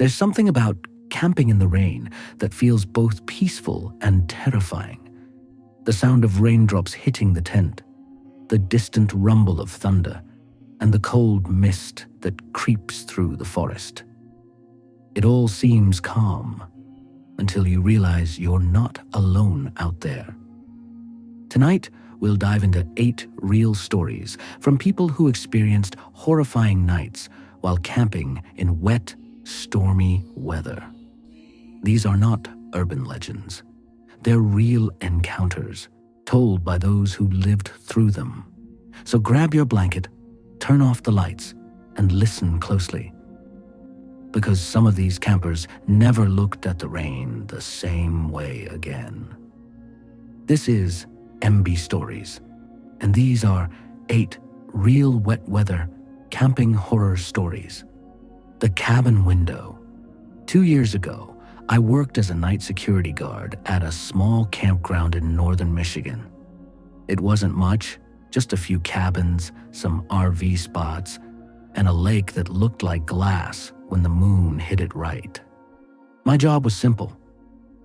There's something about camping in the rain that feels both peaceful and terrifying. The sound of raindrops hitting the tent, the distant rumble of thunder, and the cold mist that creeps through the forest. It all seems calm until you realize you're not alone out there. Tonight, we'll dive into 8 real stories from people who experienced horrifying nights while camping in wet, stormy weather. These are not urban legends. They're real encounters told by those who lived through them. So grab your blanket, turn off the lights, and listen closely. Because some of these campers never looked at the rain the same way again. This is MB Stories, and these are 8 real wet weather camping horror stories. The cabin window. 2 years ago, I worked as a night security guard at a small campground in northern Michigan. It wasn't much, just a few cabins, some RV spots, and a lake that looked like glass when the moon hit it right. My job was simple: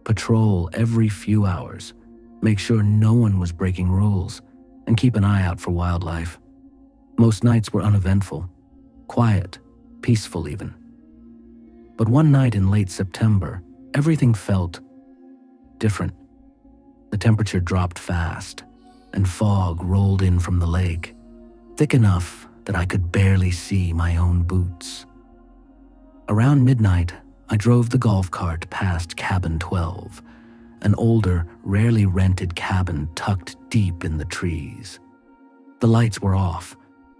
patrol every few hours, make sure no one was breaking rules, and keep an eye out for wildlife. Most nights were uneventful, quiet, peaceful even. But one night in late September, everything felt different. The temperature dropped fast, and fog rolled in from the lake, thick enough that I could barely see my own boots. Around midnight, I drove the golf cart past Cabin 12, an older, rarely rented cabin tucked deep in the trees. The lights were off,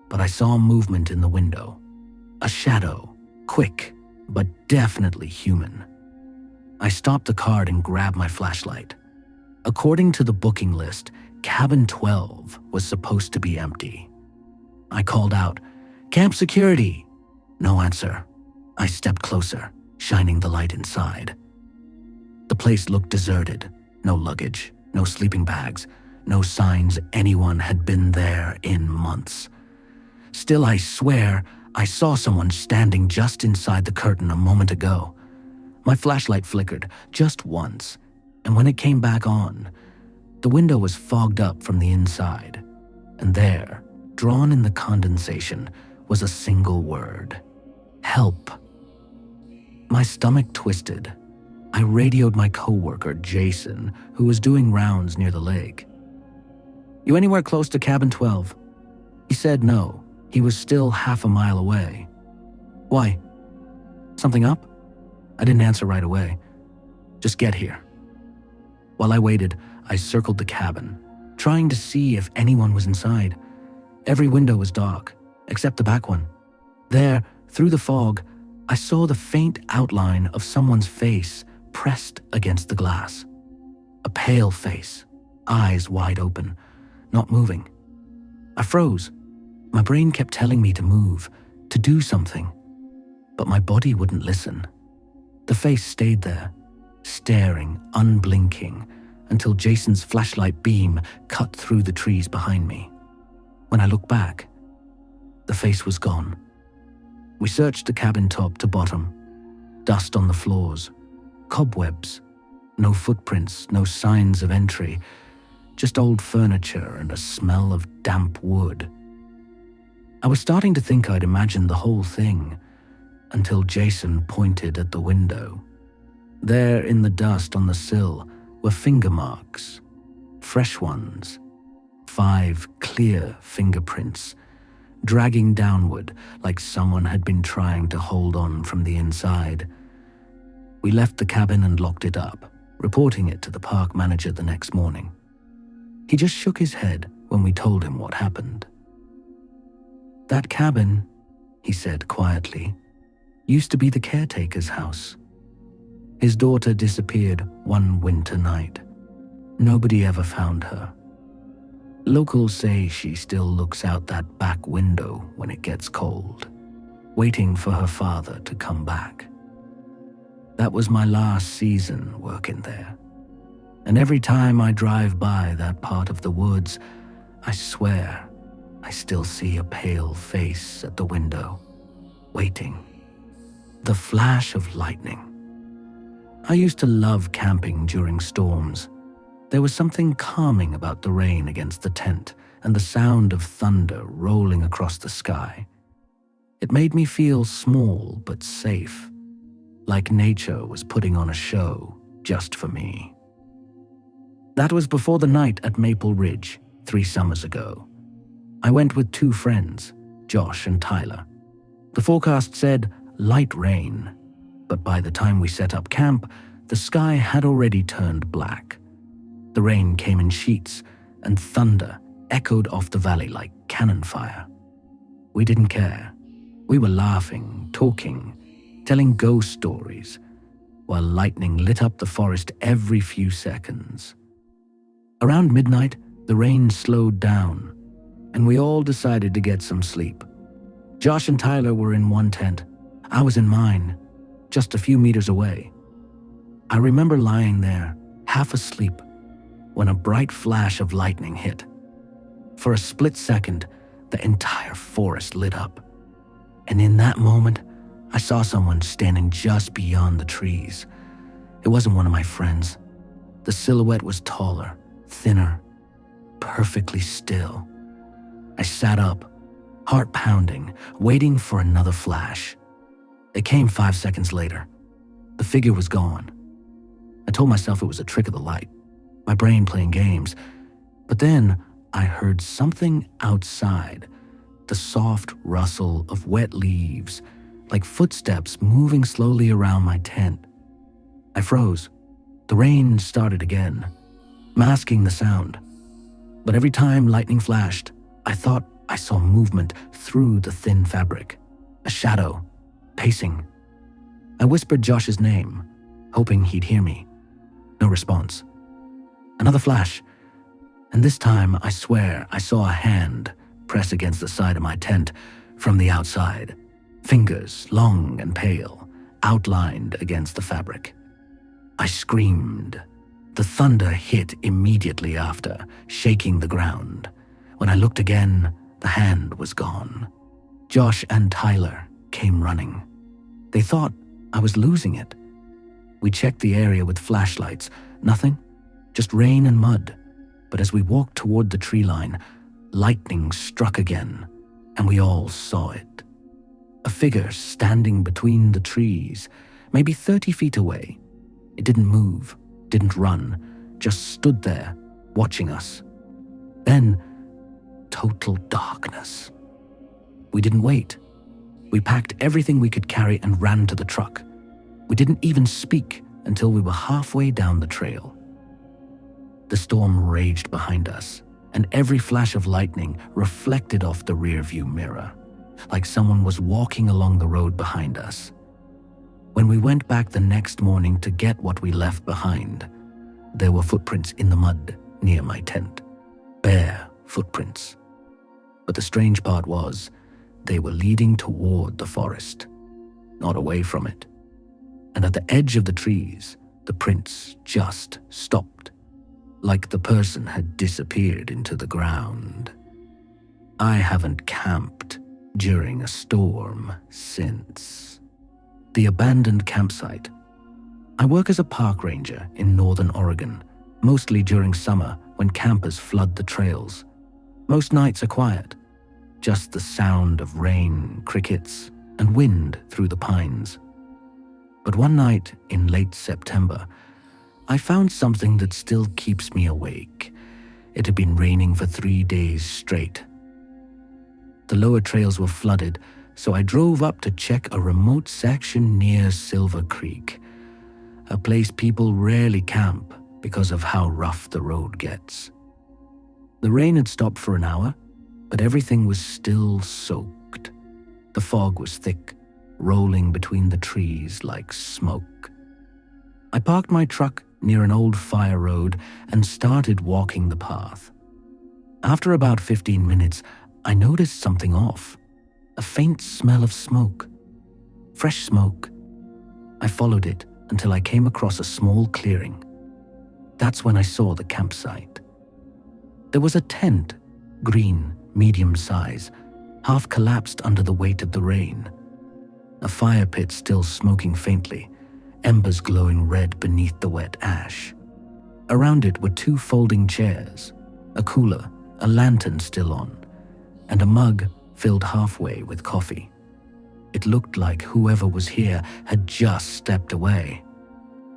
but I saw movement in the window. A shadow, quick, but definitely human. I stopped the cart and grabbed my flashlight. According to the booking list, Cabin 12 was supposed to be empty. I called out, "Camp security!" No answer. I stepped closer, shining the light inside. The place looked deserted. No luggage, no sleeping bags, no signs anyone had been there in months. Still, I swear, I saw someone standing just inside the curtain a moment ago. My flashlight flickered just once, and when it came back on, the window was fogged up from the inside, and there, drawn in the condensation, was a single word: help. My stomach twisted. I radioed my coworker, Jason, who was doing rounds near the lake. "You anywhere close to Cabin 12? He said no. He was still half a mile away. "Why? Something up?" I didn't answer right away. "Just get here." While I waited, I circled the cabin, trying to see if anyone was inside. Every window was dark, except the back one. There, through the fog, I saw the faint outline of someone's face pressed against the glass. A pale face, eyes wide open, not moving. I froze. My brain kept telling me to move, to do something, but my body wouldn't listen. The face stayed there, staring, unblinking, until Jason's flashlight beam cut through the trees behind me. When I looked back, the face was gone. We searched the cabin top to bottom. Dust on the floors, cobwebs, no footprints, no signs of entry, just old furniture and a smell of damp wood. I was starting to think I'd imagined the whole thing until Jason pointed at the window. There in the dust on the sill were finger marks, fresh ones, 5 clear fingerprints, dragging downward like someone had been trying to hold on from the inside. We left the cabin and locked it up, reporting it to the park manager the next morning. He just shook his head when we told him what happened. "That cabin," he said quietly, "used to be the caretaker's house. His daughter disappeared one winter night. Nobody ever found her. Locals say she still looks out that back window when it gets cold, waiting for her father to come back. That was my last season working there. And every time I drive by that part of the woods, I swear I still see a pale face at the window, waiting. The flash of lightning. I used to love camping during storms. There was something calming about the rain against the tent and the sound of thunder rolling across the sky. It made me feel small but safe, like nature was putting on a show just for me. That was before the night at Maple Ridge 3 summers ago. I went with 2 friends, Josh and Tyler. The forecast said light rain, but by the time we set up camp, the sky had already turned black. The rain came in sheets, and thunder echoed off the valley like cannon fire. We didn't care. We were laughing, talking, telling ghost stories, while lightning lit up the forest every few seconds. Around midnight, the rain slowed down, and we all decided to get some sleep. Josh and Tyler were in one tent. I was in mine, just a few meters away. I remember lying there, half asleep, when a bright flash of lightning hit. For a split second, the entire forest lit up. And in that moment, I saw someone standing just beyond the trees. It wasn't one of my friends. The silhouette was taller, thinner, perfectly still. I sat up, heart pounding, waiting for another flash. It came 5 seconds later. The figure was gone. I told myself it was a trick of the light, my brain playing games. But then I heard something outside, the soft rustle of wet leaves, like footsteps moving slowly around my tent. I froze. The rain started again, masking the sound. But every time lightning flashed, I thought I saw movement through the thin fabric, a shadow, pacing. I whispered Josh's name, hoping he'd hear me. No response. Another flash, and this time I swear I saw a hand press against the side of my tent from the outside, fingers long and pale, outlined against the fabric. I screamed. The thunder hit immediately after, shaking the ground. When I looked again, the hand was gone. Josh and Tyler came running. They thought I was losing it. We checked the area with flashlights. Nothing, just rain and mud. But as we walked toward the tree line, lightning struck again, and we all saw it. A figure standing between the trees, maybe 30 feet away. It didn't move, didn't run, just stood there, watching us. Then, total darkness. We didn't wait. We packed everything we could carry and ran to the truck. We didn't even speak until we were halfway down the trail. The storm raged behind us, and every flash of lightning reflected off the rearview mirror, like someone was walking along the road behind us. When we went back the next morning to get what we left behind, there were footprints in the mud near my tent. Bare footprints. But the strange part was, they were leading toward the forest, not away from it. And at the edge of the trees, the prints just stopped, like the person had disappeared into the ground. I haven't camped during a storm since. The abandoned campsite. I work as a park ranger in northern Oregon, mostly during summer when campers flood the trails. Most nights are quiet, just the sound of rain, crickets, and wind through the pines. But one night in late September, I found something that still keeps me awake. It had been raining for 3 days straight. The lower trails were flooded, so I drove up to check a remote section near Silver Creek, a place people rarely camp because of how rough the road gets. The rain had stopped for an hour, but everything was still soaked. The fog was thick, rolling between the trees like smoke. I parked my truck near an old fire road and started walking the path. After about 15 minutes, I noticed something off. A faint smell of smoke. Fresh smoke. I followed it until I came across a small clearing. That's when I saw the campsite. There was a tent, green, medium size, half collapsed under the weight of the rain. a fire pit still smoking faintly, embers glowing red beneath the wet ash. Around it were 2 folding chairs, a cooler, a lantern still on, and a mug filled halfway with coffee. It looked like whoever was here had just stepped away,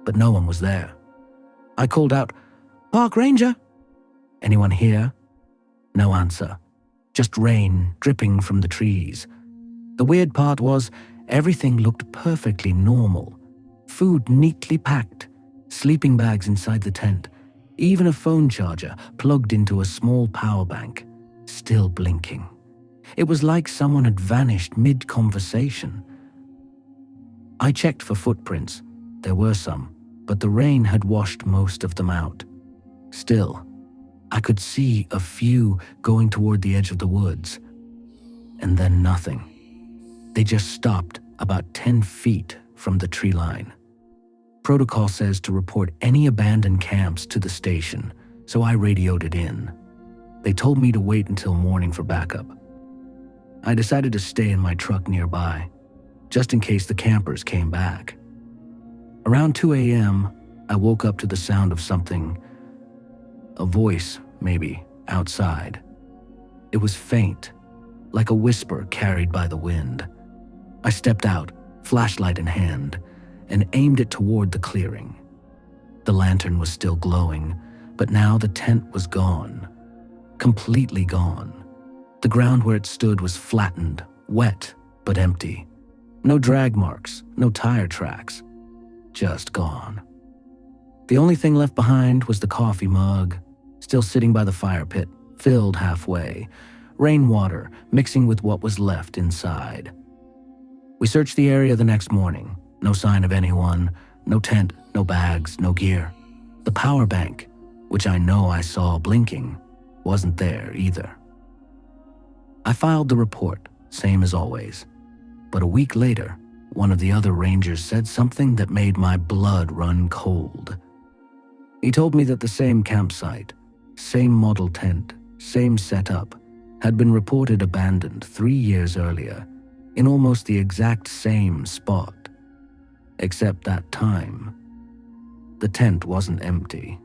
but no one was there. I called out, "Park Ranger! Anyone here?" No answer, just rain dripping from the trees. The weird part was, everything looked perfectly normal. Food neatly packed, sleeping bags inside the tent, even a phone charger plugged into a small power bank, still blinking. It was like someone had vanished mid-conversation. I checked for footprints. There were some, but the rain had washed most of them out. Still, I could see a few going toward the edge of the woods. And then nothing. They just stopped about 10 feet from the tree line. Protocol says to report any abandoned camps to the station, so I radioed it in. They told me to wait until morning for backup. I decided to stay in my truck nearby, just in case the campers came back. Around 2 a.m., I woke up to the sound of something, a voice, maybe, outside. It was faint, like a whisper carried by the wind. I stepped out, flashlight in hand, and aimed it toward the clearing. The lantern was still glowing, but now the tent was gone. Completely gone. The ground where it stood was flattened, wet, but empty. No drag marks, no tire tracks. Just gone. The only thing left behind was the coffee mug, still sitting by the fire pit, filled halfway, rainwater mixing with what was left inside. We searched the area the next morning. No sign of anyone, no tent, no bags, no gear. The power bank, which I know I saw blinking, wasn't there either. I filed the report, same as always. But a week later, one of the other rangers said something that made my blood run cold. He told me that the same campsite, same model tent, same setup, had been reported abandoned 3 years earlier, in almost the exact same spot. Except that time, the tent wasn't empty.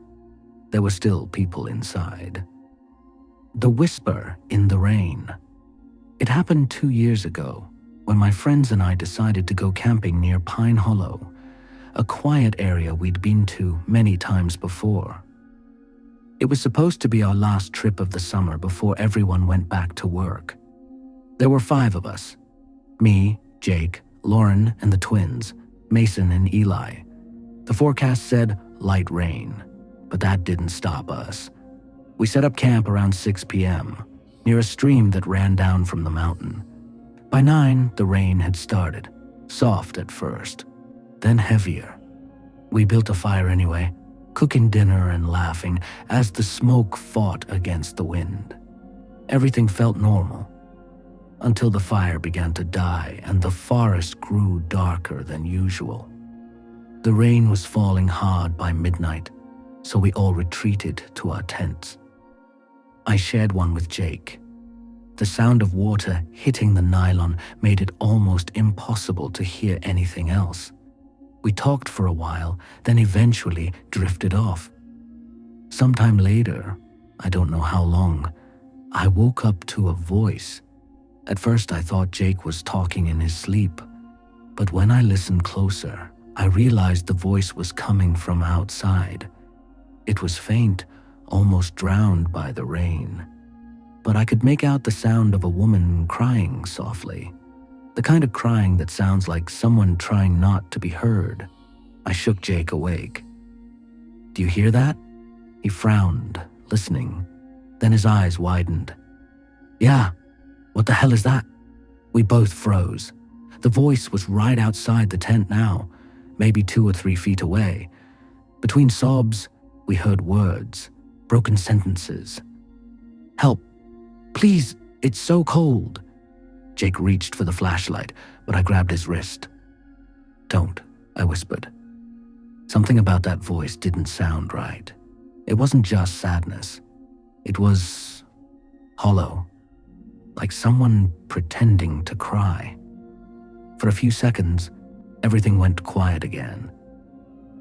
There were still people inside. The whisper in the rain. It happened 2 years ago, when my friends and I decided to go camping near Pine Hollow, a quiet area we'd been to many times before. It was supposed to be our last trip of the summer before everyone went back to work. There were 5 of us. Me, Jake, Lauren, and the twins, Mason and Eli. The forecast said light rain, but that didn't stop us. We set up camp around 6 p.m., near a stream that ran down from the mountain. By 9, the rain had started, soft at first, then heavier. We built a fire anyway, cooking dinner and laughing as the smoke fought against the wind. Everything felt normal, until the fire began to die and the forest grew darker than usual. The rain was falling hard by midnight, so we all retreated to our tents. I shared one with Jake. The sound of water hitting the nylon made it almost impossible to hear anything else. We talked for a while, then eventually drifted off. Sometime later, I don't know how long, I woke up to a voice. At first I thought Jake was talking in his sleep, but when I listened closer, I realized the voice was coming from outside. It was faint, almost drowned by the rain, but I could make out the sound of a woman crying softly, the kind of crying that sounds like someone trying not to be heard. I shook Jake awake. "Do you hear that?" He frowned, listening. Then his eyes widened. "Yeah, what the hell is that?" We both froze. The voice was right outside the tent now, maybe 2 or 3 feet away. Between sobs, we heard words, broken sentences. "Help. Please, it's so cold." Jake reached for the flashlight, but I grabbed his wrist. "Don't," I whispered. Something about that voice didn't sound right. It wasn't just sadness. It was hollow, like someone pretending to cry. For a few seconds, everything went quiet again.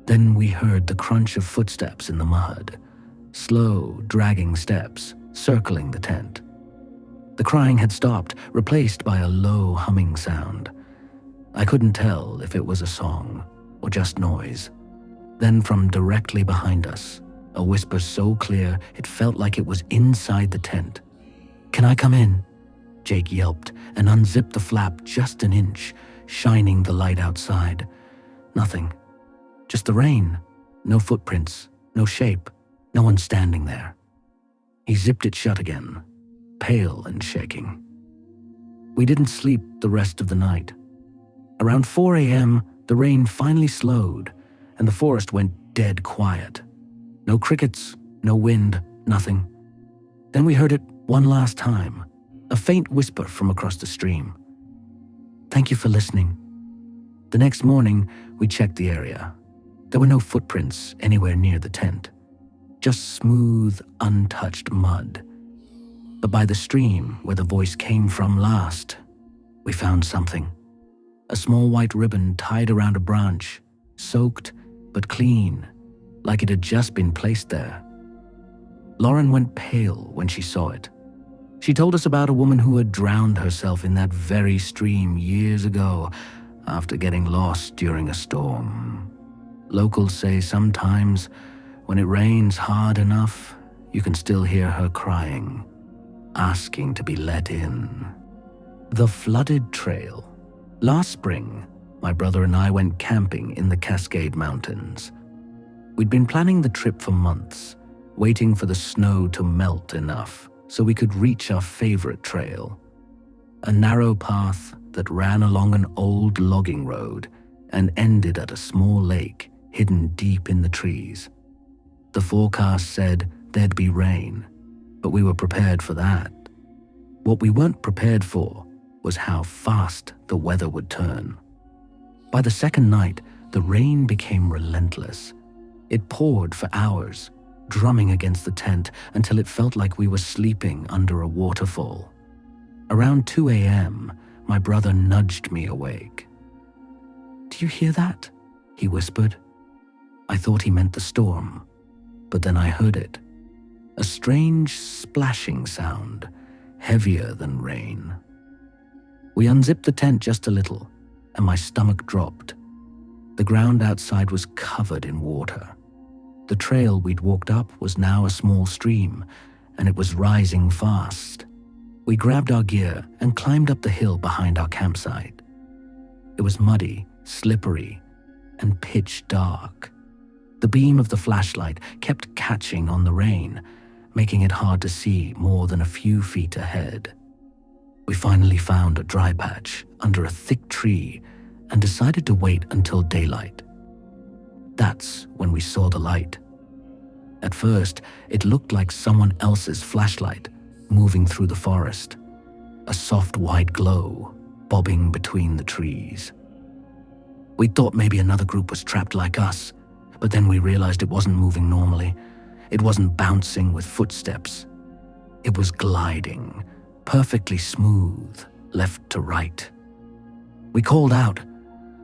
Then we heard the crunch of footsteps in the mud, slow, dragging steps circling the tent. The crying had stopped, replaced by a low humming sound. I couldn't tell if it was a song or just noise. Then from directly behind us, a whisper so clear it felt like it was inside the tent. "Can I come in?" Jake yelped and unzipped the flap just an inch, shining the light outside. Nothing. Just the rain. No footprints, no shape, no one standing there. He zipped it shut again, pale and shaking. We didn't sleep the rest of the night. Around 4 a.m., the rain finally slowed, and the forest went dead quiet. No crickets, no wind, nothing. Then we heard it one last time, a faint whisper from across the stream. "Thank you for listening." The next morning, we checked the area. There were no footprints anywhere near the tent, just smooth, untouched mud. But by the stream, where the voice came from last, we found something. A small white ribbon tied around a branch, soaked but clean, like it had just been placed there. Lauren went pale when she saw it. She told us about a woman who had drowned herself in that very stream years ago after getting lost during a storm. Locals say sometimes when it rains hard enough, you can still hear her crying, asking to be let in. The flooded trail. Last spring, my brother and I went camping in the Cascade Mountains. We'd been planning the trip for months, waiting for the snow to melt enough so we could reach our favorite trail. A narrow path that ran along an old logging road and ended at a small lake hidden deep in the trees. The forecast said there'd be rain, but we were prepared for that. What we weren't prepared for was how fast the weather would turn. By the second night, the rain became relentless. It poured for hours, drumming against the tent until it felt like we were sleeping under a waterfall. Around 2 a.m., my brother nudged me awake. "Do you hear that?" he whispered. I thought he meant the storm, but then I heard it. A strange splashing sound, heavier than rain. We unzipped the tent just a little, and my stomach dropped. The ground outside was covered in water. The trail we'd walked up was now a small stream, and it was rising fast. We grabbed our gear and climbed up the hill behind our campsite. It was muddy, slippery, and pitch dark. The beam of the flashlight kept catching on the rain, making it hard to see more than a few feet ahead. We finally found a dry patch under a thick tree and decided to wait until daylight. That's when we saw the light. At first, it looked like someone else's flashlight moving through the forest, a soft white glow bobbing between the trees. We thought maybe another group was trapped like us, but then we realized it wasn't moving normally. It wasn't bouncing with footsteps. It was gliding, perfectly smooth, left to right. We called out.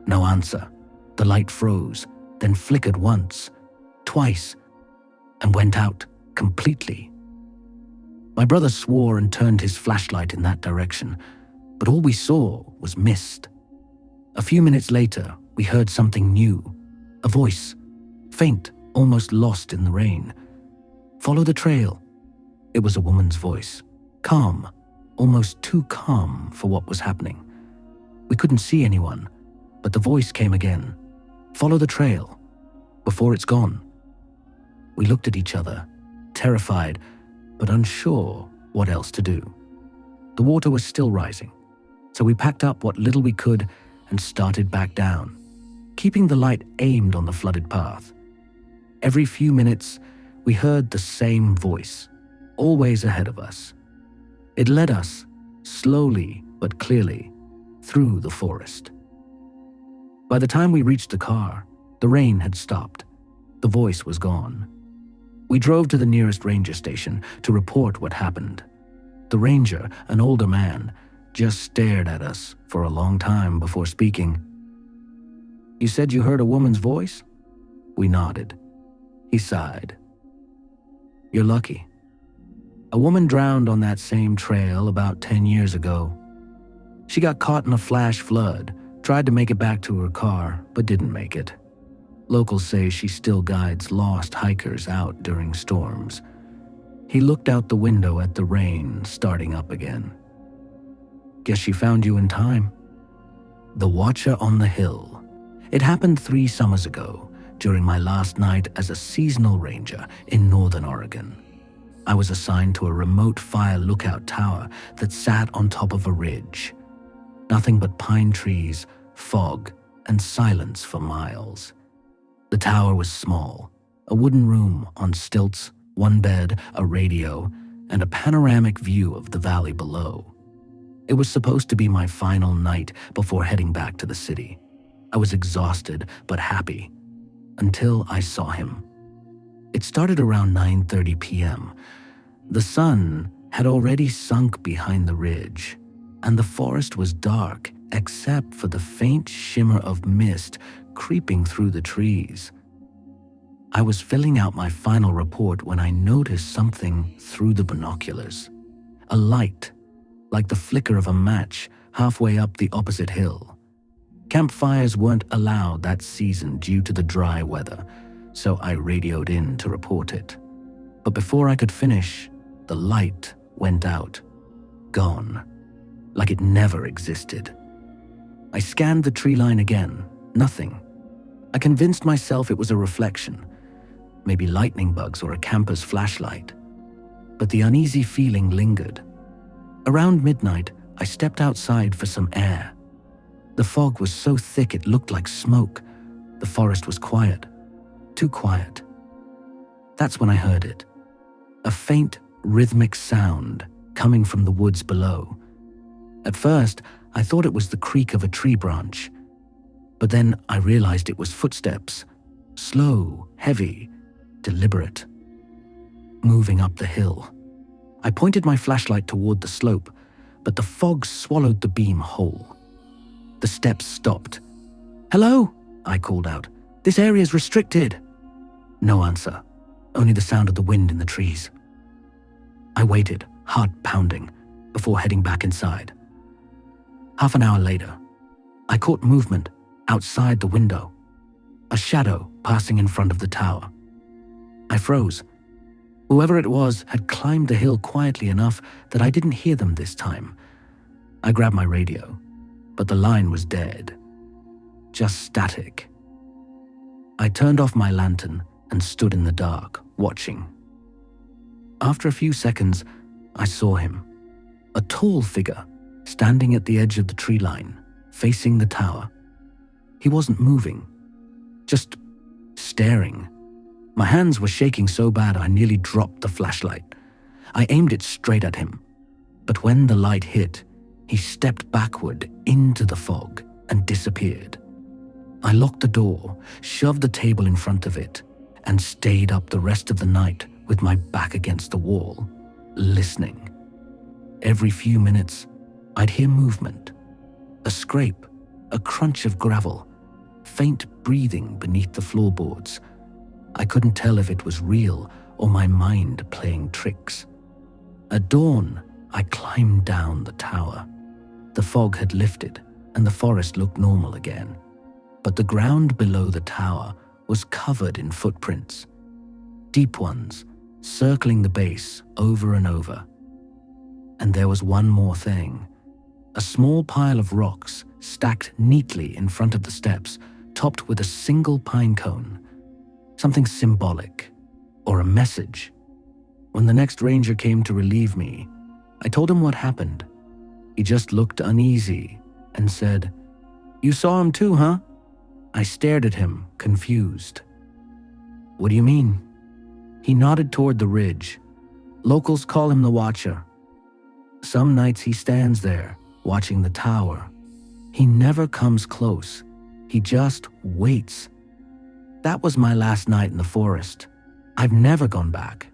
No answer. The light froze, then flickered once, twice, and went out completely. My brother swore and turned his flashlight in that direction, but all we saw was mist. A few minutes later, we heard something new, a voice, faint, almost lost in the rain. "Follow the trail." It was a woman's voice, calm, almost too calm for what was happening. We couldn't see anyone, but the voice came again. "Follow the trail, before it's gone." We looked at each other, terrified, but unsure what else to do. The water was still rising, so we packed up what little we could and started back down, keeping the light aimed on the flooded path. Every few minutes, we heard the same voice, always ahead of us. It led us, slowly but clearly, through the forest. By the time we reached the car, the rain had stopped. The voice was gone. We drove to the nearest ranger station to report what happened. The ranger, an older man, just stared at us for a long time before speaking. "You said you heard a woman's voice?" We nodded. He sighed. "You're lucky. A woman drowned on that same trail about 10 years ago. She got caught in a flash flood, tried to make it back to her car, but didn't make it. Locals say she still guides lost hikers out during storms." He looked out the window at the rain starting up again. "Guess she found you in time." The Watcher on the Hill. It happened 3 summers ago, during my last night as a seasonal ranger in northern Oregon. I was assigned to a remote fire lookout tower that sat on top of a ridge. Nothing but pine trees, fog, and silence for miles. The tower was small, a wooden room on stilts, 1 bed, a radio, and a panoramic view of the valley below. It was supposed to be my final night before heading back to the city. I was exhausted but happy, until I saw him. It started around 9:30 p.m. The sun had already sunk behind the ridge, and the forest was dark except for the faint shimmer of mist creeping through the trees. I was filling out my final report when I noticed something through the binoculars. A light, like the flicker of a match halfway up the opposite hill. Campfires weren't allowed that season due to the dry weather, so I radioed in to report it. But before I could finish, the light went out. Gone. Like it never existed. I scanned the tree line again. Nothing. I convinced myself it was a reflection. Maybe lightning bugs or a camper's flashlight. But the uneasy feeling lingered. Around midnight, I stepped outside for some air. The fog was so thick it looked like smoke. The forest was quiet. Too quiet. That's when I heard it. A faint, rhythmic sound coming from the woods below. At first, I thought it was the creak of a tree branch. But then I realized it was footsteps. Slow, heavy, deliberate. Moving up the hill. I pointed my flashlight toward the slope, but the fog swallowed the beam whole. The steps stopped. "Hello?" I called out. "This area's restricted." No answer, only the sound of the wind in the trees. I waited, heart pounding, before heading back inside. Half an hour later, I caught movement outside the window. A shadow passing in front of the tower. I froze. Whoever it was had climbed the hill quietly enough that I didn't hear them this time. I grabbed my radio, but the line was dead. Just static. I turned off my lantern and stood in the dark, watching. After a few seconds, I saw him. A tall figure, standing at the edge of the tree line, facing the tower. He wasn't moving, just staring. My hands were shaking so bad I nearly dropped the flashlight. I aimed it straight at him, but when the light hit, he stepped backward into the fog and disappeared. I locked the door, shoved the table in front of it, and stayed up the rest of the night with my back against the wall, listening. Every few minutes, I'd hear movement. A scrape, a crunch of gravel, faint breathing beneath the floorboards. I couldn't tell if it was real or my mind playing tricks. At dawn, I climbed down the tower. The fog had lifted and the forest looked normal again. But the ground below the tower was covered in footprints. Deep ones, circling the base over and over. And there was one more thing. A small pile of rocks stacked neatly in front of the steps, topped with a single pine cone. Something symbolic, or a message. When the next ranger came to relieve me, I told him what happened. He just looked uneasy and said, "You saw him too, huh?" I stared at him, confused. "What do you mean?" He nodded toward the ridge. "Locals call him the Watcher. Some nights he stands there, watching the tower. He never comes close. He just waits. That was my last night in the forest. I've never gone back.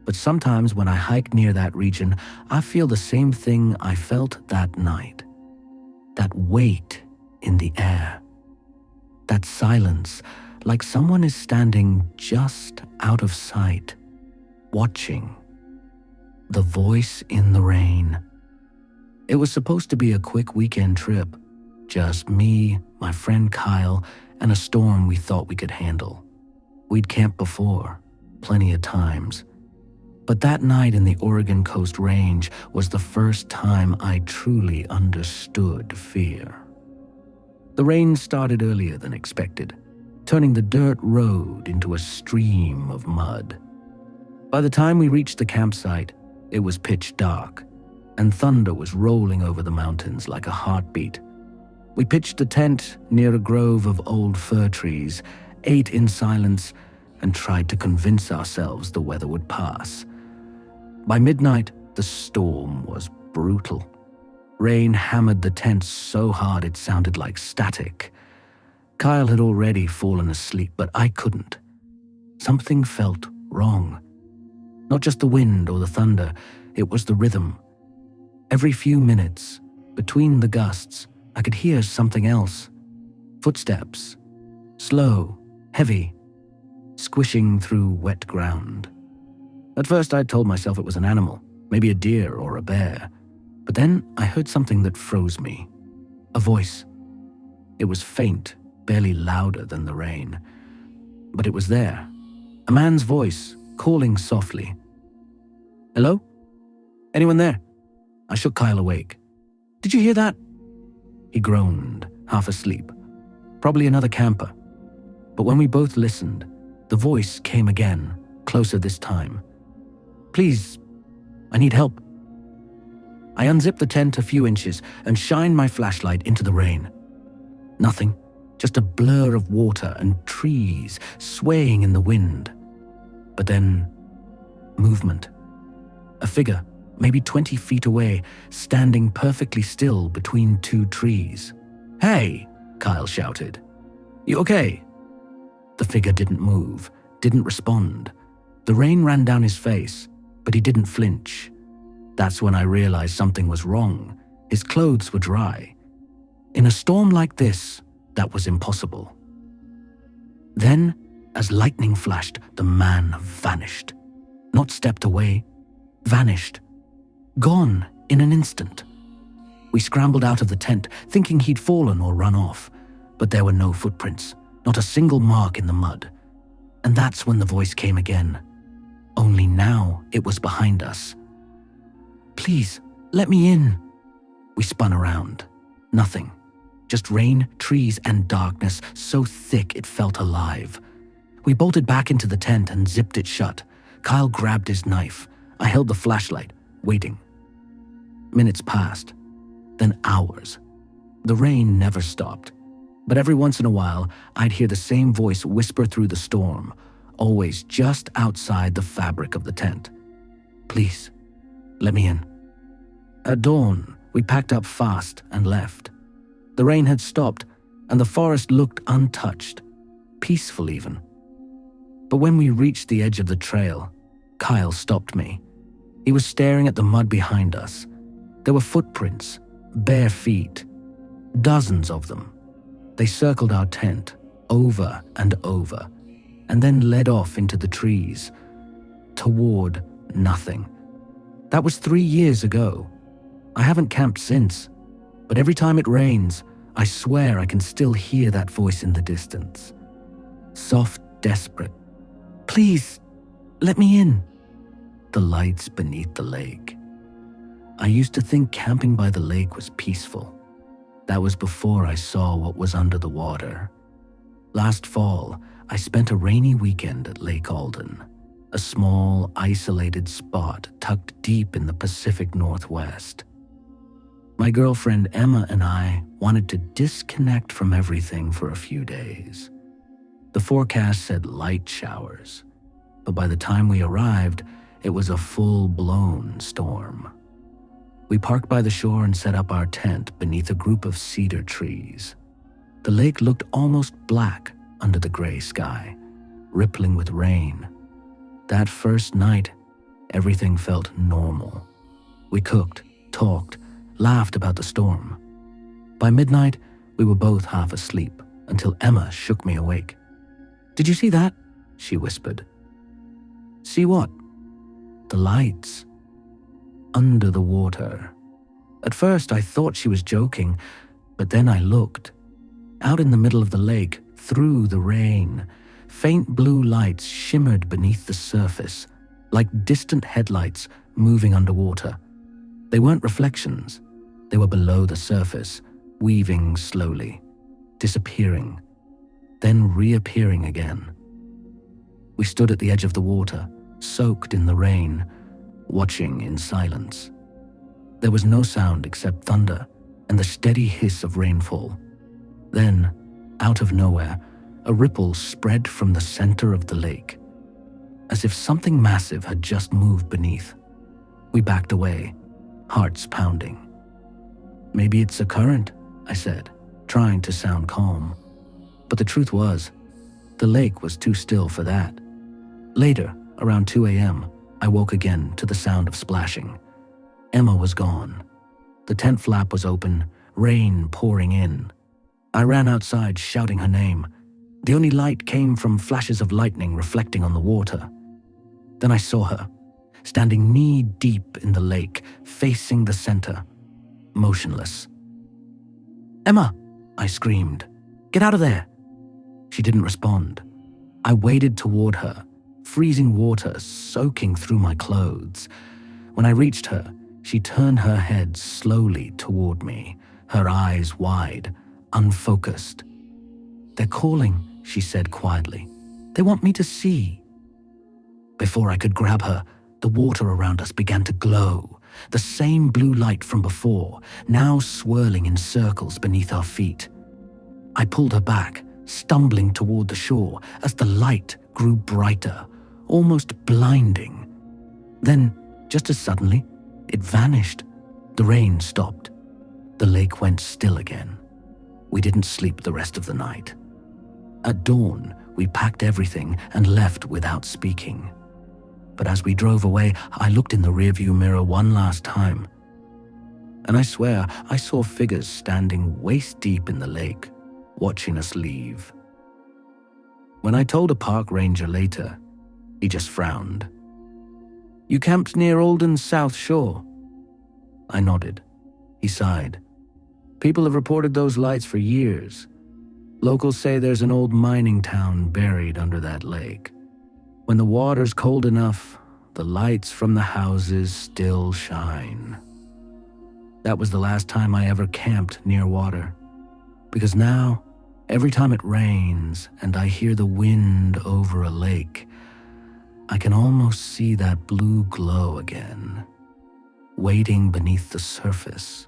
But sometimes when I hike near that region, I feel the same thing I felt that night. That weight in the air. That silence, like someone is standing just out of sight, watching. The voice in the rain. It was supposed to be a quick weekend trip. Just me, my friend Kyle, and a storm we thought we could handle. We'd camped before, plenty of times. But that night in the Oregon Coast Range was the first time I truly understood fear. The rain started earlier than expected, turning the dirt road into a stream of mud. By the time we reached the campsite, it was pitch dark, and thunder was rolling over the mountains like a heartbeat. We pitched a tent near a grove of old fir trees, ate in silence, and tried to convince ourselves the weather would pass. By midnight, the storm was brutal. Rain hammered the tent so hard it sounded like static. Kyle had already fallen asleep, but I couldn't. Something felt wrong. Not just the wind or the thunder, it was the rhythm. Every few minutes, between the gusts, I could hear something else. Footsteps. Slow, heavy, squishing through wet ground. At first I told myself it was an animal, maybe a deer or a bear. But then I heard something that froze me. A voice. It was faint, barely louder than the rain. But it was there. A man's voice, calling softly. "Hello? Anyone there?" I shook Kyle awake. "Did you hear that?" He groaned, half asleep. Probably another camper. But when we both listened, the voice came again, closer this time. "Please, I need help." I unzipped the tent a few inches and shined my flashlight into the rain. Nothing, just a blur of water and trees swaying in the wind. But then, movement. A figure, maybe 20 feet away, standing perfectly still between two trees. "Hey!" Kyle shouted. "You okay?" The figure didn't move, didn't respond. The rain ran down his face, but he didn't flinch. That's when I realized something was wrong. His clothes were dry. In a storm like this, that was impossible. Then, as lightning flashed, the man vanished. Not stepped away, vanished. Gone in an instant. We scrambled out of the tent, thinking he'd fallen or run off. But there were no footprints, not a single mark in the mud. And that's when the voice came again. Only now it was behind us. "Please, let me in." We spun around. Nothing. Just rain, trees, and darkness so thick it felt alive. We bolted back into the tent and zipped it shut. Kyle grabbed his knife. I held the flashlight, waiting. Minutes passed, then hours. The rain never stopped, but every once in a while, I'd hear the same voice whisper through the storm, always just outside the fabric of the tent. "Please, let me in." At dawn, we packed up fast and left. The rain had stopped, and the forest looked untouched, peaceful even. But when we reached the edge of the trail, Kyle stopped me. He was staring at the mud behind us. There were footprints, bare feet, dozens of them. They circled our tent, over and over, and then led off into the trees, toward nothing. That was 3 years ago. I haven't camped since, but every time it rains, I swear I can still hear that voice in the distance. Soft, desperate. "Please, let me in." The lights beneath the lake. I used to think camping by the lake was peaceful. That was before I saw what was under the water. Last fall, I spent a rainy weekend at Lake Alden, a small, isolated spot tucked deep in the Pacific Northwest. My girlfriend Emma and I wanted to disconnect from everything for a few days. The forecast said light showers, but by the time we arrived, it was a full-blown storm. We parked by the shore and set up our tent beneath a group of cedar trees. The lake looked almost black under the gray sky, rippling with rain. That first night, Everything felt normal. We cooked, talked, laughed about the storm. By midnight, we were both half asleep until Emma shook me awake. "Did you see that?" she whispered. "See what?" "The lights. Under the water." At first, I thought she was joking, but then I looked. Out in the middle of the lake, through the rain, faint blue lights shimmered beneath the surface, like distant headlights moving underwater. They weren't reflections. They were below the surface, weaving slowly, disappearing, then reappearing again. We stood at the edge of the water, soaked in the rain, watching in silence. There was no sound except thunder and the steady hiss of rainfall. Then, out of nowhere, a ripple spread from the center of the lake, as if something massive had just moved beneath. We backed away, hearts pounding. "Maybe it's a current," I said, trying to sound calm. But the truth was, the lake was too still for that. Later, around 2 a.m., I woke again to the sound of splashing. Emma was gone. The tent flap was open, rain pouring in. I ran outside shouting her name. The only light came from flashes of lightning reflecting on the water. Then I saw her, standing knee-deep in the lake, facing the center, motionless. "Emma!" I screamed. "Get out of there!" She didn't respond. I waded toward her, freezing water soaking through my clothes. When I reached her, she turned her head slowly toward me, her eyes wide, unfocused. "They're calling," she said quietly. "They want me to see." Before I could grab her, the water around us began to glow, the same blue light from before, now swirling in circles beneath our feet. I pulled her back, stumbling toward the shore as the light grew brighter, almost blinding. Then, just as suddenly, it vanished. The rain stopped. The lake went still again. We didn't sleep the rest of the night. At dawn, we packed everything and left without speaking. But as we drove away, I looked in the rearview mirror one last time. And I swear I saw figures standing waist-deep in the lake, watching us leave. When I told a park ranger later, he just frowned. "You camped near Alden's South Shore?" I nodded. He sighed. "People have reported those lights for years. Locals say there's an old mining town buried under that lake. When the water's cold enough, the lights from the houses still shine." That was the last time I ever camped near water, because now, every time it rains and I hear the wind over a lake, I can almost see that blue glow again, waiting beneath the surface,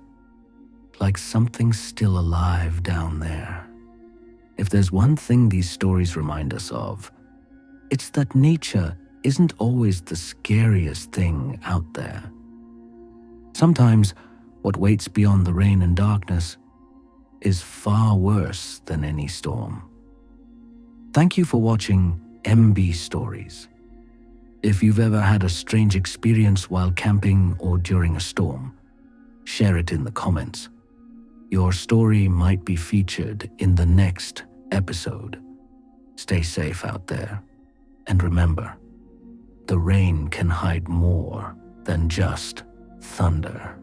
like something still alive down there. If there's one thing these stories remind us of, it's that nature isn't always the scariest thing out there. Sometimes what waits beyond the rain and darkness is far worse than any storm. Thank you for watching MB Stories. If you've ever had a strange experience while camping or during a storm, share it in the comments. Your story might be featured in the next episode. Stay safe out there. And remember, the rain can hide more than just thunder.